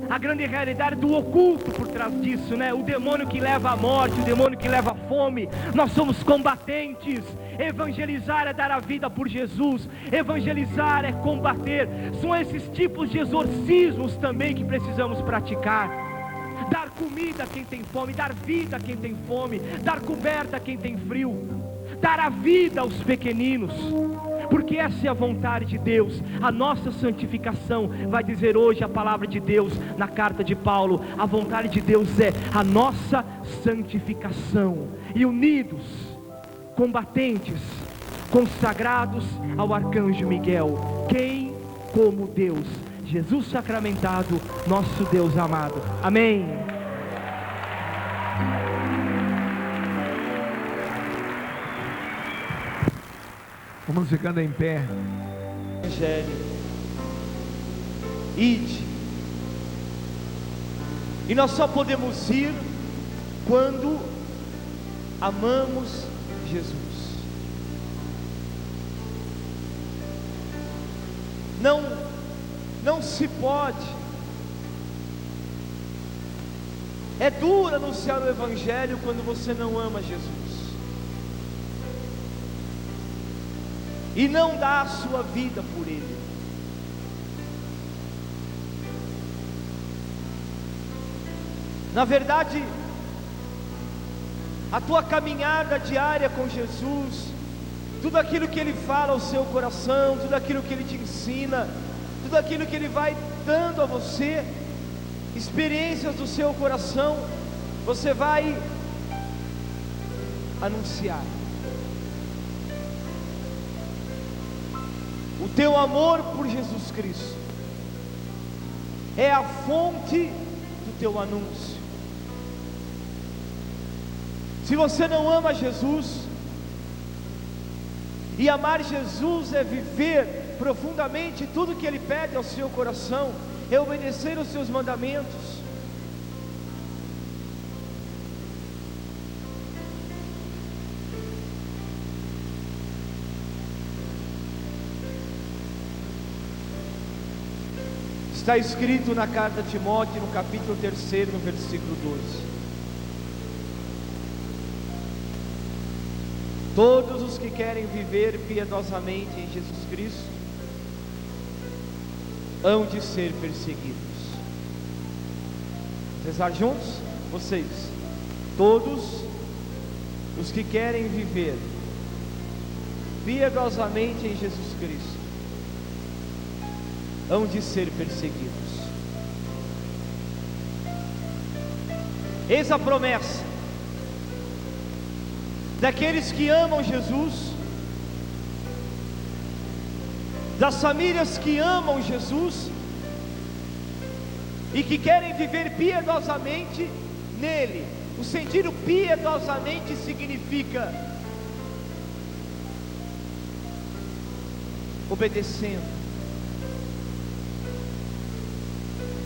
a grande realidade do oculto por trás disso, né? O demônio que leva à morte, o demônio que leva à fome. Nós somos combatentes. Evangelizar é dar a vida por Jesus, evangelizar é combater. São esses tipos de exorcismos também que precisamos praticar. Dar comida a quem tem fome, dar vida a quem tem fome, dar coberta a quem tem frio, dar a vida aos pequeninos, porque essa é a vontade de Deus. A nossa santificação, vai dizer hoje a palavra de Deus na carta de Paulo, a vontade de Deus é a nossa santificação, e unidos, combatentes, consagrados ao arcanjo Miguel. Quem como Deus? Jesus sacramentado, nosso Deus amado. Amém. Vamos ficando em pé. Evangelho, ide. E nós só podemos ir quando amamos Jesus. Não se pode. É duro anunciar o Evangelho quando você não ama Jesus e não dá a sua vida por Ele. Na verdade, a tua caminhada diária com Jesus, tudo aquilo que Ele fala ao seu coração, tudo aquilo que Ele te ensina, tudo aquilo que Ele vai dando a você, experiências do seu coração, você vai anunciar. O teu amor por Jesus Cristo é a fonte do teu anúncio. Se você não ama Jesus, e amar Jesus é viver profundamente tudo que Ele pede ao seu coração, é obedecer os seus mandamentos. Está escrito na carta de Timóteo, no capítulo 3, no versículo 12: todos os que querem viver piedosamente em Jesus Cristo hão de ser perseguidos. Rezar juntos? Vocês, todos os que querem viver piedosamente em Jesus Cristo hão de ser perseguidos. Eis a promessa daqueles que amam Jesus, das famílias que amam Jesus e que querem viver piedosamente nele. O sentido piedosamente significa obedecendo,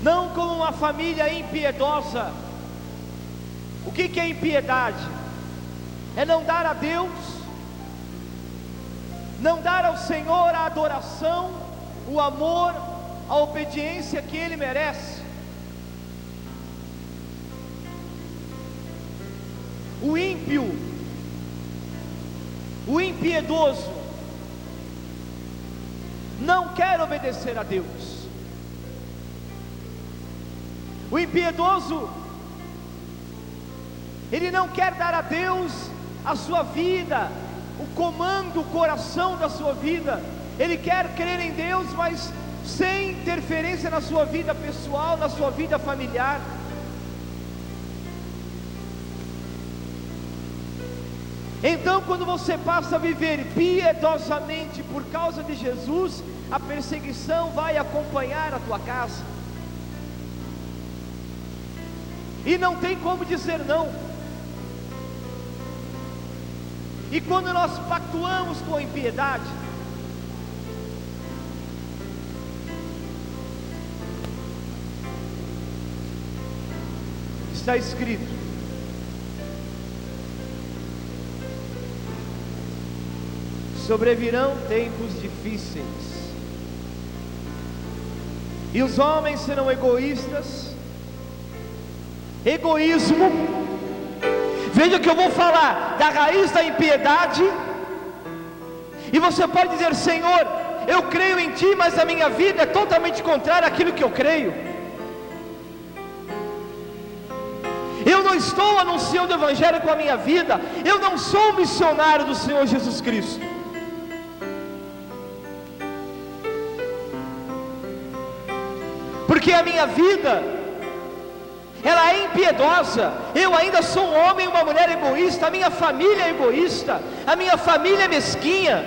não como uma família impiedosa. O que é impiedade? É não dar a Deus, não dar ao Senhor a adoração, o amor, a obediência que Ele merece. O ímpio, o impiedoso, não quer obedecer a Deus. O impiedoso, ele não quer dar a Deus a sua vida, o comando, o coração da sua vida. Ele quer crer em Deus, mas sem interferência na sua vida pessoal, na sua vida familiar. Então, quando você passa a viver piedosamente por causa de Jesus, a perseguição vai acompanhar a tua casa, e não tem como dizer não. E quando nós pactuamos com a impiedade, está escrito: sobrevirão tempos difíceis, E os homens serão egoístas. Egoísmo. Veja que eu vou falar da raiz da impiedade. E você pode dizer: Senhor, eu creio em Ti, mas a minha vida é totalmente contrária àquilo que eu creio. Eu não estou anunciando o Evangelho com a minha vida. Eu não sou missionário do Senhor Jesus Cristo. Porque a minha vida, ela é impiedosa. Eu ainda sou um homem e uma mulher egoísta. A minha família é egoísta. A minha família é mesquinha.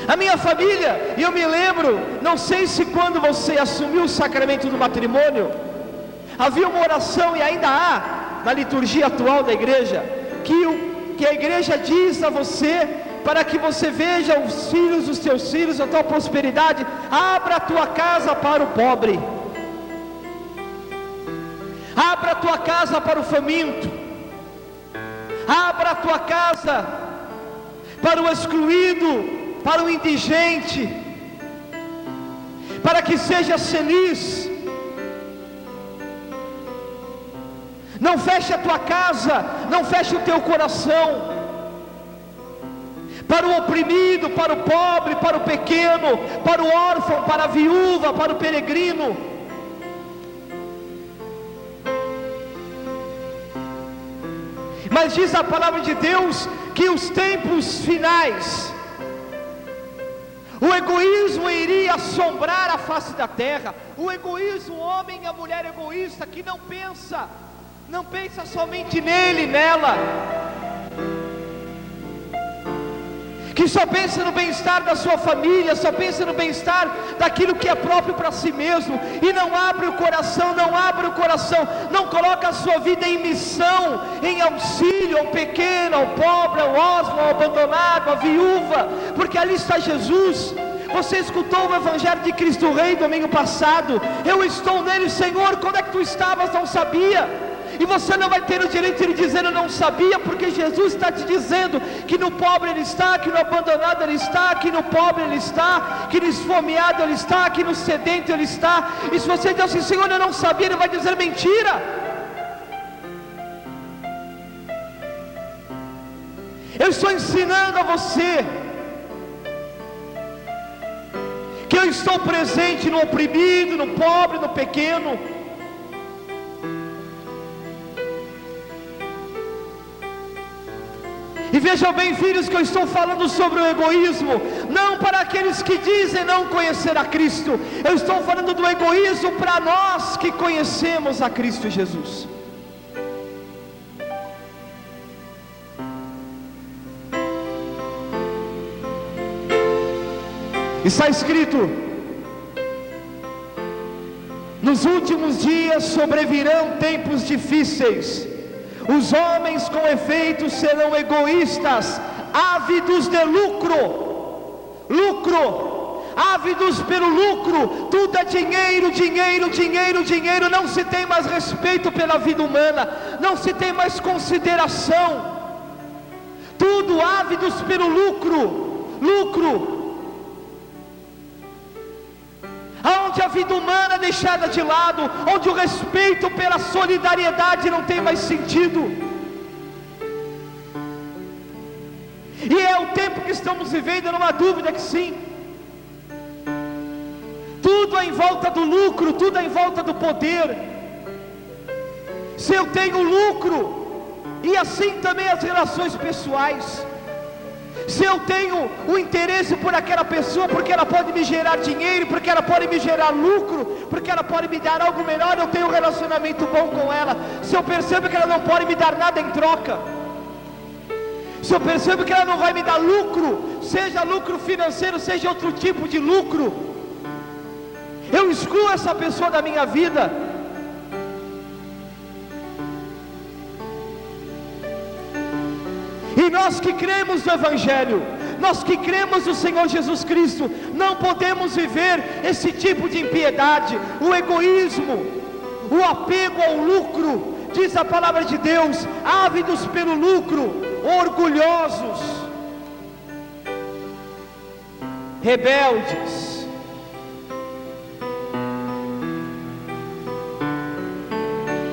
A minha família, e eu me lembro, não sei se quando você assumiu o sacramento do matrimônio, havia uma oração, e ainda há, na liturgia atual da igreja, que a igreja diz a você, para que você veja os filhos dos teus filhos, a tua prosperidade: abra a tua casa para o pobre, abra a tua casa para o faminto, abra a tua casa para o excluído, para o indigente, para que sejas feliz. Não feche a tua casa, não feche o teu coração para o oprimido, para o pobre, para o pequeno, para o órfão, para a viúva, para o peregrino. Mas diz a palavra de Deus que os tempos finais, o egoísmo iria assombrar a face da terra. O egoísmo, o homem e a mulher egoísta que não pensa somente nele, nela, que só pensa no bem-estar da sua família, só pensa no bem-estar daquilo que é próprio para si mesmo, e não abre o coração, não coloca a sua vida em missão, em auxílio ao pequeno, ao pobre, ao órfão, ao abandonado, à viúva, porque ali está Jesus. Você escutou o Evangelho de Cristo Rei domingo passado: eu estou nele, Senhor, quando é que tu estavas? Não sabia. E você não vai ter o direito de dizer eu não sabia, porque Jesus está te dizendo que no pobre Ele está, que no abandonado Ele está, que no pobre Ele está, que no esfomeado Ele está, que no sedento Ele está. E se você diz assim: Senhor, eu não sabia, Ele vai dizer: mentira. Eu estou ensinando a você que eu estou presente no oprimido, no pobre, no pequeno. E vejam bem, filhos, que eu estou falando sobre o egoísmo, não para aqueles que dizem não conhecer a Cristo. Eu estou falando do egoísmo para nós que conhecemos a Cristo Jesus. Está escrito: nos últimos dias sobrevirão tempos difíceis. Os homens com efeito serão egoístas, ávidos de lucro, ávidos pelo lucro. Tudo é dinheiro, dinheiro, dinheiro, dinheiro. Não se tem mais respeito pela vida humana, não se tem mais consideração. Tudo ávidos pelo lucro. Onde a vida humana é deixada de lado, onde o respeito pela solidariedade não tem mais sentido. E é o tempo que estamos vivendo, não há dúvida que sim. Tudo é em volta do lucro, tudo é em volta do poder. Se eu tenho lucro, e assim também as relações pessoais. Se eu tenho o interesse por aquela pessoa, porque ela pode me gerar dinheiro, porque ela pode me gerar lucro, porque ela pode me dar algo melhor, eu tenho um relacionamento bom com ela. Se eu percebo que ela não pode me dar nada em troca, se eu percebo que ela não vai me dar lucro, seja lucro financeiro, seja outro tipo de lucro, eu excluo essa pessoa da minha vida. E nós que cremos no Evangelho, nós que cremos no Senhor Jesus Cristo, não podemos viver esse tipo de impiedade, o egoísmo, o apego ao lucro. Diz a palavra de Deus: ávidos pelo lucro, orgulhosos. rebeldes,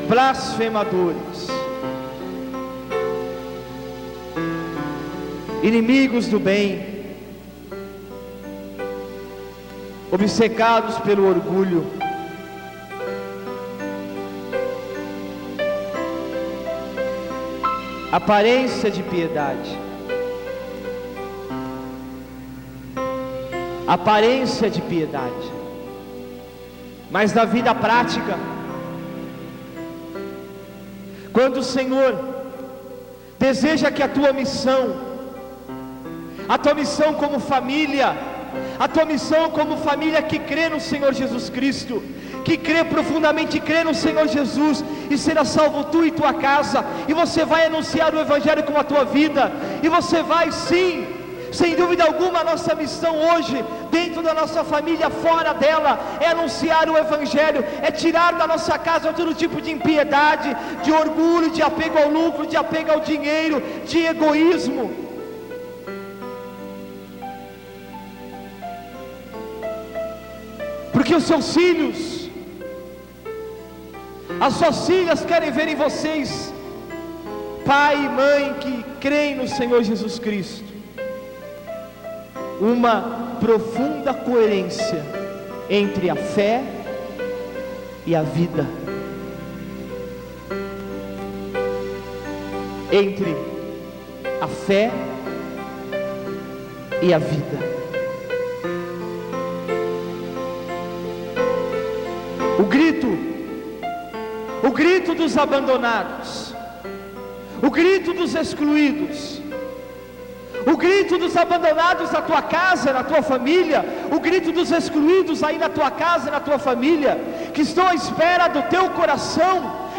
blasfemadores, inimigos do bem, obcecados pelo orgulho, aparência de piedade, aparência de piedade, mas na vida prática, quando o Senhor deseja que a tua missão como família, a tua missão como família que crê no Senhor Jesus Cristo, que crê profundamente, crê no Senhor Jesus, e será salvo tu e tua casa, e você vai anunciar o Evangelho com a tua vida, e você vai sim, sem dúvida alguma, a nossa missão hoje, dentro da nossa família, fora dela, é anunciar o Evangelho, é tirar da nossa casa todo tipo de impiedade, de orgulho, de apego ao lucro, de apego ao dinheiro, de egoísmo. Porque os seus filhos, as suas filhas querem ver em vocês pai e mãe que creem no Senhor Jesus Cristo, uma profunda coerência entre a fé e a vida, entre a fé e a vida. O grito dos abandonados, o grito dos excluídos, o grito dos abandonados na tua casa, na tua família, o grito dos excluídos aí na tua casa, na tua família, que estão à espera do teu coração,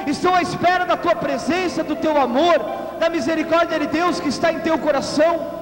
estão à espera da tua presença, do teu amor, da misericórdia de Deus que está em teu coração.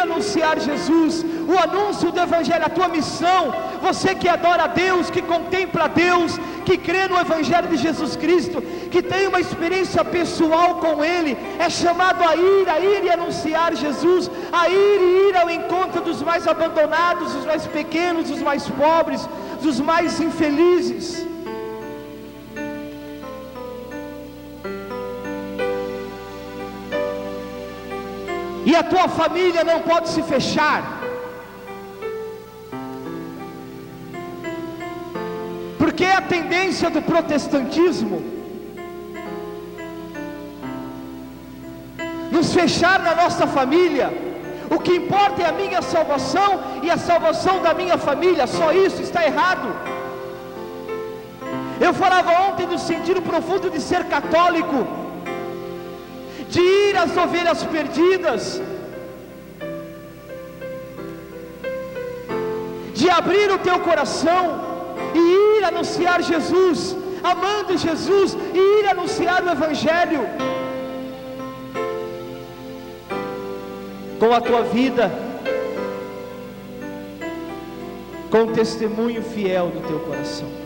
Anunciar Jesus, o anúncio do Evangelho, a tua missão, você que adora a Deus, que contempla a Deus, que crê no Evangelho de Jesus Cristo, que tem uma experiência pessoal com Ele, é chamado a ir e anunciar Jesus, a ir ao encontro dos mais abandonados, dos mais pequenos, dos mais pobres, dos mais infelizes. E a tua família não pode se fechar, porque é a tendência do protestantismo nos fechar na nossa família. O que importa é a minha salvação e a salvação da minha família, só isso. Está errado. Eu falava ontem do sentido profundo de ser católico, de ir às ovelhas perdidas, de abrir o teu coração e ir anunciar Jesus, amando Jesus, e ir anunciar o Evangelho com a tua vida, com o testemunho fiel do teu coração.